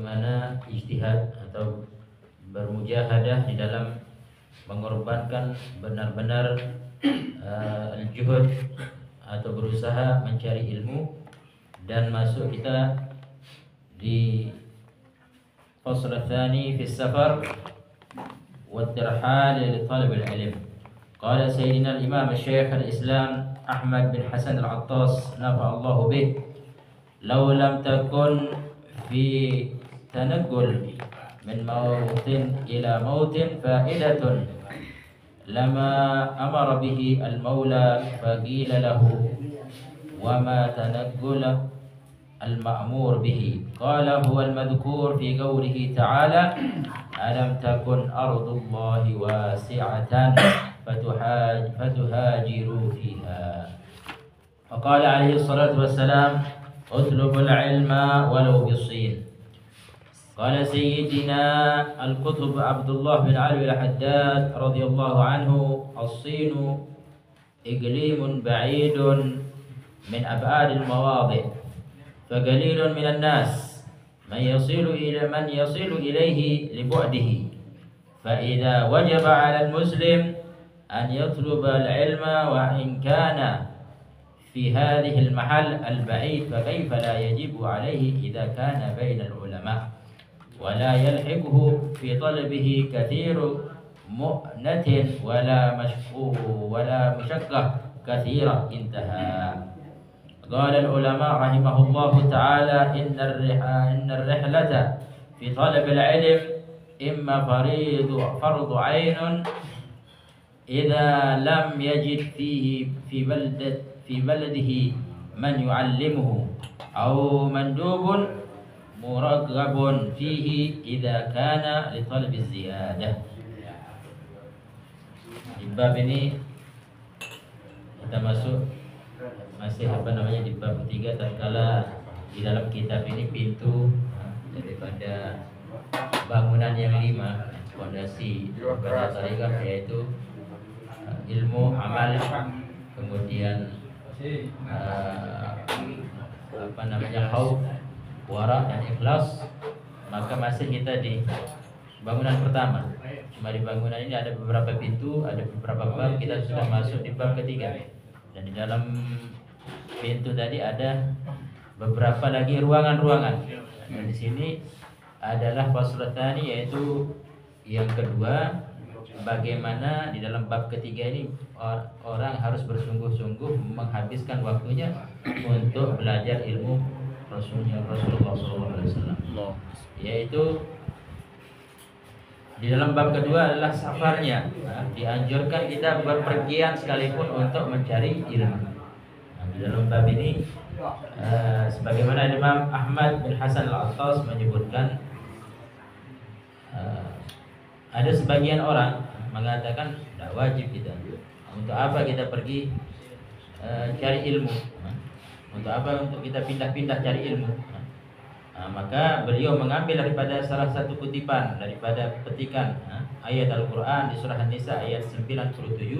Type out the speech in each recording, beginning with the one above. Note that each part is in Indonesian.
bagaimana ijtihad atau bermujahadah di dalam mengorbankan benar-benar al-juhud atau berusaha mencari ilmu. Dan masuk kita di fasl tsani fi safar wa tirhal li talab al-ilm. Qala sayyidina al-imam al-syekh al-islam Ahmad bin Hasan al-Attas nafa'allahu bih, law lam takun fi tanaggul min mautin ila mautin fa'idatun lama amara bihi al-maula faqila lahu wa ma tanaggula al-ma'mur bihi. Qala huwa al-madhkur fi qawlihi ta'ala alam takun ardullahi wasi'atan fatuhajiru fiha. Wa qala alaihi salatu wassalam utlubul ilma walau bisin. Qala sayyidina al-Qutb Abdullah bin Ali al-Haddad radhiyallahu anhu as-Sinu iqlimun ba'idun min ab'adil mawadi' fagalilun minan nas man yasilu ilayhi li bu'dihi fa idza wajaba 'ala al-muslim an yatluba al-ilma wa in kana fi hadhihi al-mahall al-ba'id fa kayfa la yajibu 'alayhi idza kana bayna al-ulama' ولا يلحقه في طلبه كثير مؤنة ولا مشقة كثيرة. انتهى. قال العلماء رحمه الله تعالى إن الرحلة في طلب العلم إما فرض عين إذا لم يجد فيه في بلده من يعلمه أو مندوب muraghhabun fihi idza kana li talabi ziyadah. Di bab ini kita masuk masih di bab 3, tatkala di dalam kitab ini pintu daripada bangunan yang 5 fondasi pada tarekat, yaitu ilmu, amal, kemudian khauf, wara dan ikhlas. Maka masih kita di bangunan pertama. Cuma di bangunan ini ada beberapa pintu, ada beberapa bab. Kita sudah masuk di bab ketiga. Dan di dalam pintu tadi ada beberapa lagi ruangan-ruangan. Dan di sini adalah fasl tsani, yaitu yang kedua, bagaimana di dalam bab ketiga ini orang harus bersungguh-sungguh menghabiskan waktunya untuk belajar ilmu Rasulullah SAW, yaitu di dalam bab kedua adalah safarnya. Dianjurkan kita berpergian sekalipun untuk mencari ilmu. Di dalam bab ini sebagaimana Imam Ahmad bin Hasan al-Attas menyebutkan, ada sebagian orang mengatakan tidak wajib kita. Untuk apa kita pergi cari ilmu? Untuk apa untuk kita pindah-pindah cari ilmu? Maka beliau mengambil daripada salah satu kutipan daripada petikan ayat Al-Quran di surah An-Nisa ayat 97,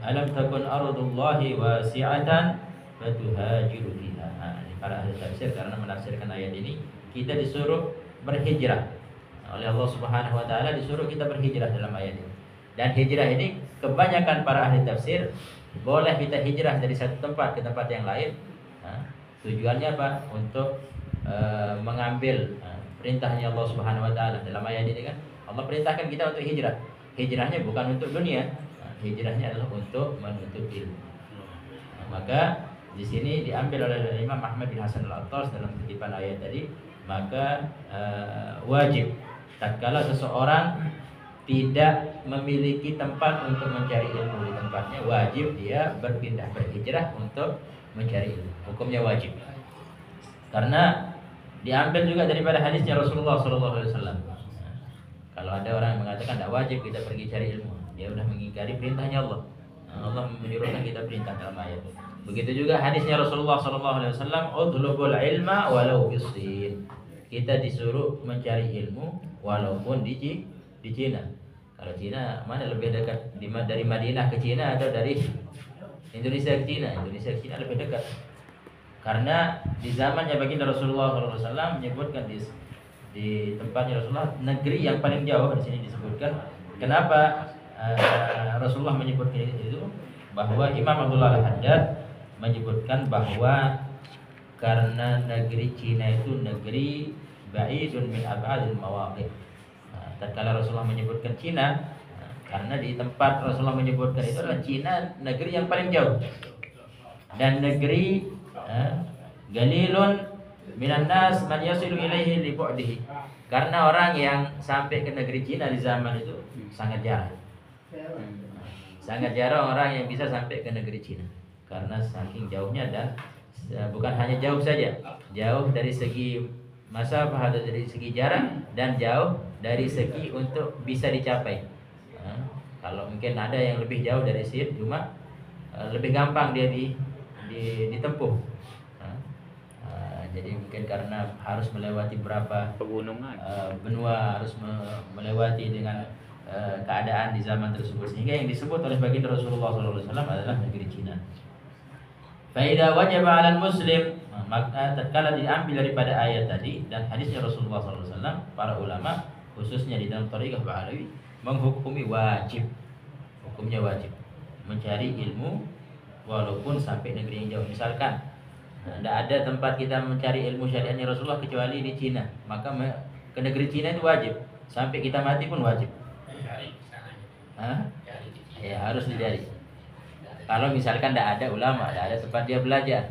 alam takun ardullahi wasi'atan fatuhajiru fiha. Para ahli tafsir karena menafsirkan ayat ini, kita disuruh berhijrah oleh Allah Subhanahu wa taala, disuruh kita berhijrah dalam ayat ini. Dan hijrah ini kebanyakan para ahli tafsir, boleh kita hijrah dari satu tempat ke tempat yang lain. Tujuannya apa? Untuk mengambil perintahnya Allah Subhanahu wa taala. Dalam ayat ini kan Allah perintahkan kita untuk hijrah. Hijrahnya bukan untuk dunia, hijrahnya adalah untuk menuntut ilmu. Maka di sini diambil oleh Imam Ahmad bin Hasan al-Attas dalam kutipan ayat tadi. Maka wajib tatkala seseorang tidak memiliki tempat untuk mencari ilmu di tempatnya, wajib dia berhijrah untuk mencari ilmu. Hukumnya wajib. Karena diambil juga daripada hadisnya Rasulullah SAW. Kalau ada orang yang mengatakan tidak wajib kita pergi cari ilmu, dia sudah mengingkari perintahnya Allah. Allah menyuruhkan kita perintah dalam ayat. Begitu juga hadisnya Rasulullah SAW, udlubul ilma walau bisin. Kita disuruh mencari ilmu walaupun di Cina. Kalau Cina mana lebih dekat, dari Madinah ke Cina atau dari Indonesia ke Cina? Indonesia ke Cina lebih dekat. Karena di zamannya baginda Rasulullah SAW menyebutkan di tempatnya Rasulullah negeri yang paling jauh di sini disebutkan. Kenapa Rasulullah menyebutkan itu? Bahwa Imam Abdullah Al-Haddad menyebutkan bahwa karena negeri Cina itu negeri ba'idun min ab'adil mawaqif. Tatkala Rasulullah menyebutkan Cina, karena di tempat Rasulullah menyebutkan itu adalah Cina negeri yang paling jauh. Dan negeri galilun minan nas man yasilu ilaihi li bu'dihi. Karena orang yang sampai ke negeri Cina di zaman itu sangat jarang. Sangat jarang orang yang bisa sampai ke negeri Cina karena saking jauhnya, dan bukan hanya jauh saja, jauh dari segi masafah atau dari segi jarak, dan jauh dari segi untuk bisa dicapai. Kalau mungkin ada yang lebih jauh dari situ, cuma lebih gampang dia ditempuh. Jadi mungkin karena harus melewati berapa pegunungan, benua, harus melewati dengan keadaan di zaman tersebut, sehingga yang disebut oleh baginda Rasulullah SAW adalah negeri Cina. Faida wajib 'alal muslim, maka tatkala diambil daripada ayat tadi dan hadisnya Rasulullah SAW, para ulama khususnya di dalam thariqah Ba'alawi menghukumi wajib, hukumnya wajib mencari ilmu walaupun sampai negeri yang jauh. Misalkan tidak ada tempat kita mencari ilmu syariatnya Rasulullah kecuali di Cina, maka ke negeri Cina itu wajib, sampai kita mati pun wajib. Ya harus dicari. Kalau misalkan tidak ada ulama, tidak ada tempat dia belajar,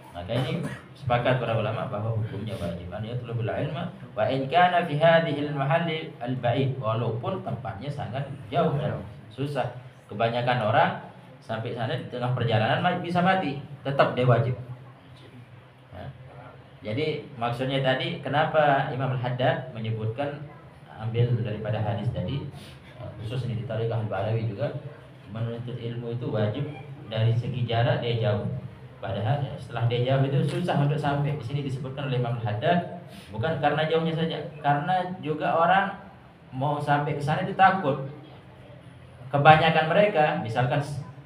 maka ini sepakat para ulama bahwa hukumnya wajib. An yatlubul ilma wa in kana fi hadhihi al-mahalli al-ba'id, walaupun tempatnya sangat jauh dan susah. Kebanyakan orang sampai sana di tengah perjalanan bisa mati, tetap dia wajib. Jadi maksudnya tadi kenapa Imam Al-Haddad menyebutkan ambil daripada hadis tadi, khusus ini di thariqah Al-Ba'alawi juga, menuntut ilmu itu wajib dari segi jarak dia jauh. Padahal setelah dia jauh itu susah untuk sampai. Di sini disebutkan oleh Imam Al-Haddad bukan karena jauhnya saja, karena juga orang mau sampai ke sana itu takut. Kebanyakan mereka, misalkan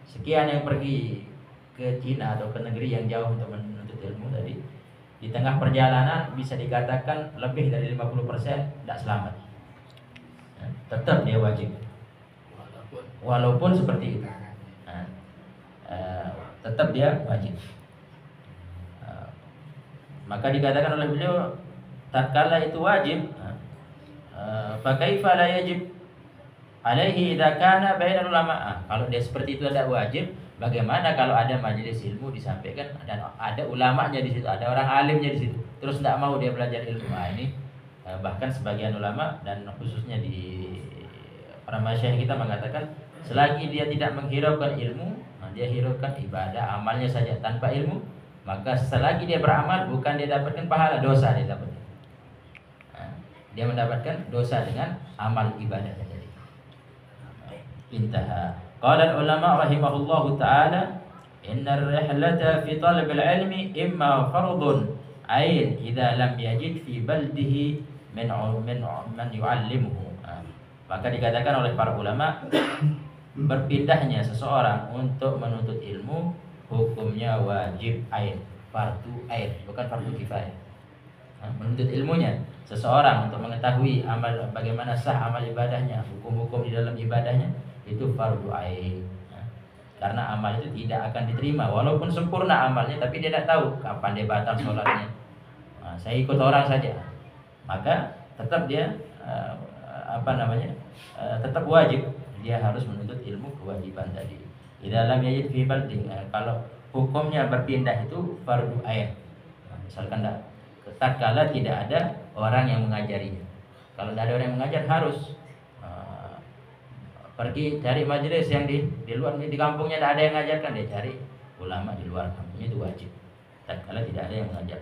sekian yang pergi ke Cina atau ke negeri yang jauh untuk menuntut ilmu tadi, di tengah perjalanan bisa dikatakan lebih dari 50% tidak selamat. Tetap dia wajib, walaupun seperti itu, tetap dia wajib. Maka dikatakan oleh beliau, tatkala itu wajib, fa kaifa la yajib alaihi idza kana bainal ulama. Kalau dia seperti itu tidak wajib, bagaimana kalau ada majelis ilmu disampaikan dan ada ulamanya di situ, ada orang alimnya di situ, terus tidak mau dia belajar ilmu? Ini bahkan sebagian ulama dan khususnya di para masyayikh kita mengatakan, selagi dia tidak menghiraukan ilmu, dia hiraukan ibadah amalnya saja tanpa ilmu, maka selagi dia beramal bukan dia dapatkan pahala, dosa dia dapatkan. Dia mendapatkan dosa dengan amal ibadahnya tadi. Intaha. Qala ulama rahimahullahu taala, inna ar-rihlata fi talab al-ilmi imma fardun ain idza lam yajid fi baldihi man yu'allimuhu. Maka dikatakan oleh para ulama, berpindahnya seseorang untuk menuntut ilmu hukumnya wajib ain, fardu ain, bukan fardu kifayah. Menuntut ilmunya seseorang untuk mengetahui amal, bagaimana sah amal ibadahnya, hukum-hukum di dalam ibadahnya, itu fardu ain. Karena amal itu tidak akan diterima walaupun sempurna amalnya, tapi dia tidak tahu kapan dia batal sholatnya. Saya ikut orang saja, maka tetap dia tetap wajib, dia harus menuntut ilmu kewajiban tadi. Di dalam yajid fi baldi, kalau hukumnya berpindah itu fardu ain. Misalkan tatkala tidak ada orang yang mengajarinya. Kalau tidak ada orang yang mengajar, harus pergi cari majelis yang di luar, di kampungnya tidak ada yang mengajarkan, dia cari ulama di luar kampungnya, itu wajib tatkala tidak ada yang mengajar.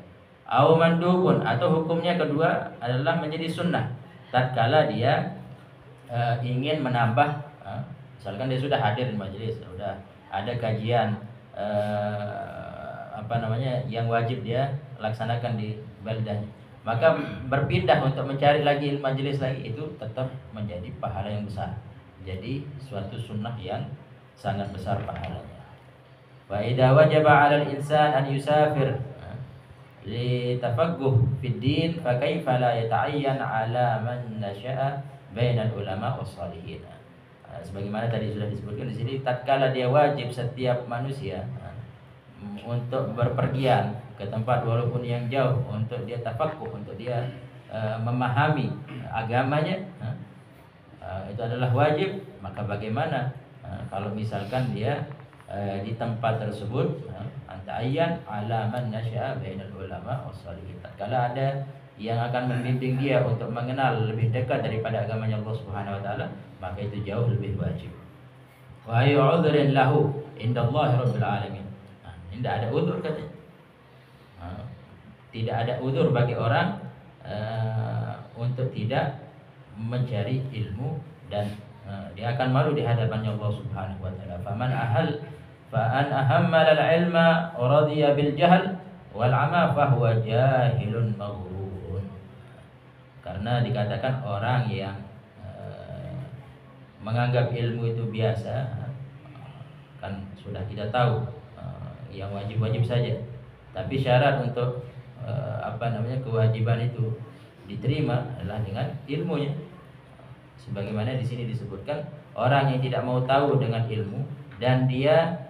Au mandubun, atau hukumnya kedua adalah menjadi sunnah tatkala dia ingin menambah, misalkan dia sudah hadir di majelis, sudah ada kajian yang wajib dia laksanakan di baldahnya, maka berpindah untuk mencari lagi majelis lagi, itu tetap menjadi pahala yang besar, jadi suatu sunnah yang sangat besar pahalanya. Wa idza wajaba 'alal insan an yusafir litafaqquh fid din fa kaifa la yata'ayyan 'ala man nasha'a bainal ulama was shalihin. Sebagaimana tadi sudah disebutkan di sini, tatkala dia wajib setiap manusia untuk berpergian ke tempat walaupun yang jauh untuk dia tafaqquh, untuk dia memahami agamanya, itu adalah wajib. Maka bagaimana kalau misalkan dia di tempat tersebut anta'ayyan ala man nasya'a bainal ulama wassalihin, tatkala ada yang akan membimbing dia untuk mengenal lebih dekat daripada agamanya Allah Subhanahu wa taala, maka itu jauh lebih wajib. Wa yu'udhrin lahu indallahi rabbil alamin. Tidak ada udzur katanya. Tidak ada udzur bagi orang untuk tidak mencari ilmu, dan dia akan malu di hadapannya Allah Subhanahu wa taala. Fa'an ahammal al-ilma radiya bil jahl wal 'ama fa huwa jahilun maghrurun. Karena dikatakan orang yang menganggap ilmu itu biasa, kan sudah kita tahu yang wajib-wajib saja. Tapi syarat untuk kewajiban itu diterima adalah dengan ilmunya. Sebagaimana di sini disebutkan, orang yang tidak mau tahu dengan ilmu dan dia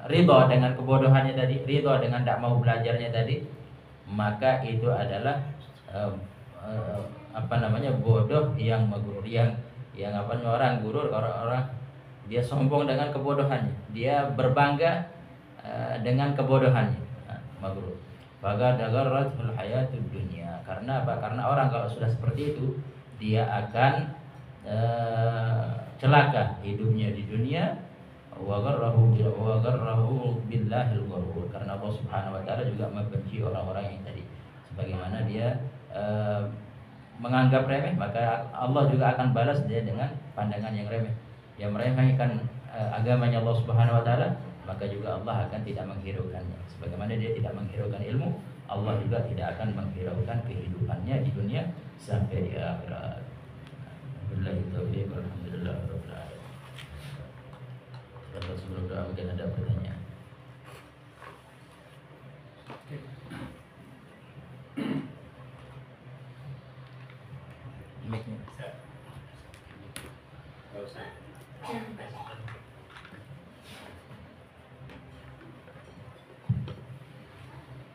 ridha dengan kebodohannya tadi, ridha dengan tidak mau belajarnya tadi, maka itu adalah bodoh yang maghrur, yang orang gurur, orang dia sombong dengan kebodohannya, dia berbangga dengan kebodohannya, maghrur. Bagadagarratul hayatud dunya. Karena apa? Karena orang kalau sudah seperti itu, dia akan celaka hidupnya di dunia. Wa gharrahu billahil ghurur. Karena Allah Subhanahu wa taala juga membenci orang-orang yang tadi. Sebagaimana dia menganggap remeh, maka Allah juga akan balas dia dengan pandangan yang remeh. Dia meremehkan agamanya Allah Subhanahu wa taala, maka juga Allah akan tidak menghiraukannya. Sebagaimana dia tidak menghiraukan ilmu, Allah juga tidak akan menghiraukan kehidupannya di dunia sampai di akhirat. Billahi taufiq, alhamdulillah rabbil alamin. Sebelum doa mungkin ada pertanyaan. Mic-nya.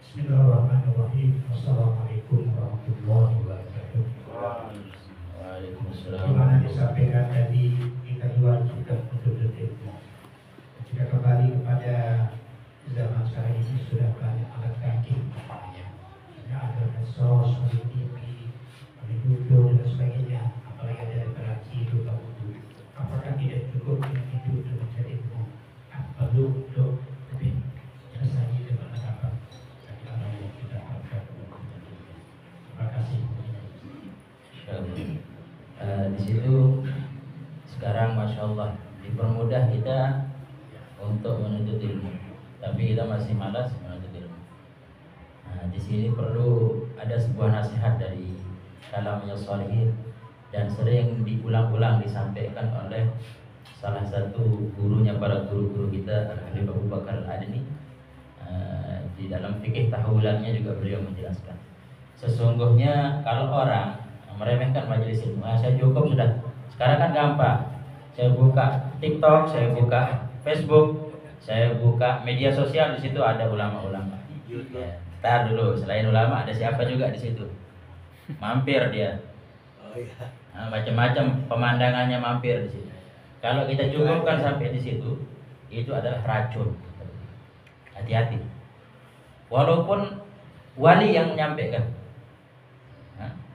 Bismillahirrahmanirrahim. Assalamualaikum warahmatullahi wabarakatuh. Waalaikumsalam. Bagaimana disampaikan tadi, kita diwajibkan untuk berilmu. Jika kembali kepada zaman sekarang ini, sudah banyak alat canggih, ada medsos, ada TV, ada YouTube dan sebagainya. Apalagi ada referensi itu buku. Apakah tidak cukup dengan itu untuk mencari ilmu? Perlu untuk lebih selesai dengan apa? Terima kasih. Di situ sekarang masya Allah dipermudah kita untuk menuntut ilmu, tapi kita masih malas menuntut ilmu. Nah, di sini perlu ada sebuah nasihat dari kalamnya sholihin dan sering diulang-ulang disampaikan oleh salah satu gurunya, para guru-guru kita, Al-Habib Abu Bakar Al-Adni. Di dalam fikih tahawulannya juga beliau menjelaskan, sesungguhnya kalau orang meremehkan majelis ilmu, saya cukup sudah. Sekarang kan gampang, saya buka TikTok, saya buka Facebook, saya buka media sosial, di situ ada ulama-ulama. Ya, tar dulu, selain ulama ada siapa juga di situ? Mampir dia. Macam-macam pemandangannya mampir di situ. Kalau kita cukupkan sampai di situ, itu adalah racun. Hati-hati. Walaupun wali yang menyampaikan,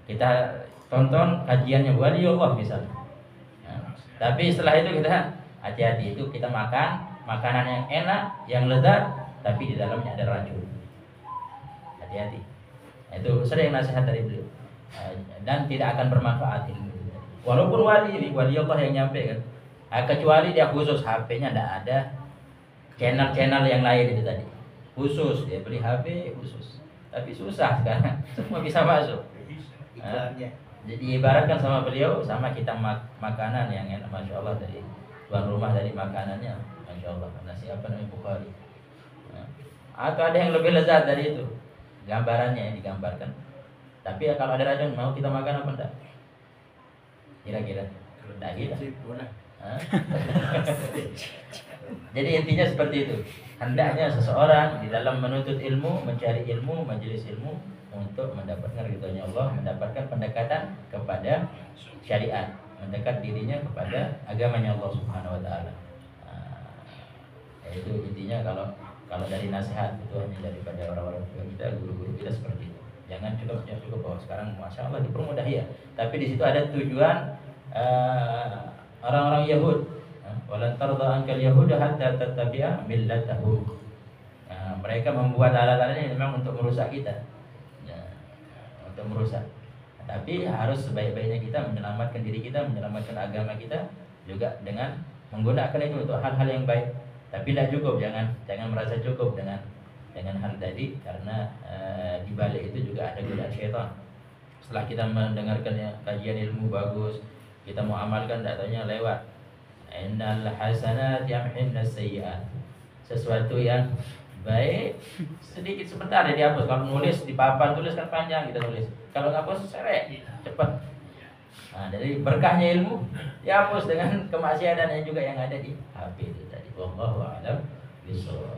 kita tonton kajiannya wali Allah misalnya, tapi setelah itu kita hati-hati, itu kita makan makanan yang enak, yang lezat, tapi di dalamnya ada racun. Hati-hati. Itu sering nasihat dari beliau, dan tidak akan bermanfaat ilmu. Walaupun wali Allah yang nyampe kan, kecuali dia khusus HP-nya tidak ada channel-channel yang lain itu tadi. Khusus dia beli HP khusus, tapi susah sekarang semua bisa masuk. Jadi ibaratkan sama beliau, sama kita makanan yang enak, masya Allah, dari tuan rumah dari makanannya Masya Allah, nasi apa namanya Bukhari. Nah, atau ada yang lebih lezat dari itu, gambarannya yang digambarkan. Tapi ya kalau ada racun, mau kita makan apa enggak? Kira-kira enggak kita. Jadi intinya seperti itu. Hendaknya seseorang di dalam menuntut ilmu, mencari ilmu, majelis ilmu, untuk mendapatkan ridhonya Allah, mendapatkan pendekatan kepada syariat, mendekat dirinya kepada agamanya Allah Subhanahu wa taala. Itu intinya kalau dari nasihat itu hanya daripada orang-orang tua kita, guru-guru kita seperti itu. Jangan cukup bahwa sekarang masya Allah dipermudah ya. Tapi di situ ada tujuan orang-orang Yahud. Walan tarda ankal yahuda hatta tattabi'a millatahum. Mereka membuat alat-alatnya memang untuk merusak kita. Untuk merusak. Tapi harus sebaik-baiknya kita menyelamatkan diri kita, menyelamatkan agama kita juga dengan menggunakan itu untuk hal-hal yang baik. Tapi tidak cukup, jangan merasa cukup dengan hal tadi, karena di balik itu juga ada godaan syaitan. Setelah kita mendengarkan kajian ilmu bagus, kita mau amalkan, tidak taunya lewat. Innal hasanat yamhinna sayyi'at. Sesuatu yang baik sedikit sebentar ya dihapus. Kalau nulis di papan tulis kan panjang kita tulis. Kalau ngapus seret cepat. Nah, dari berkahnya ilmu dihapus dengan kemaksiatan yang juga yang ada di HP itu tadi. Wallahu a'lam bishawab.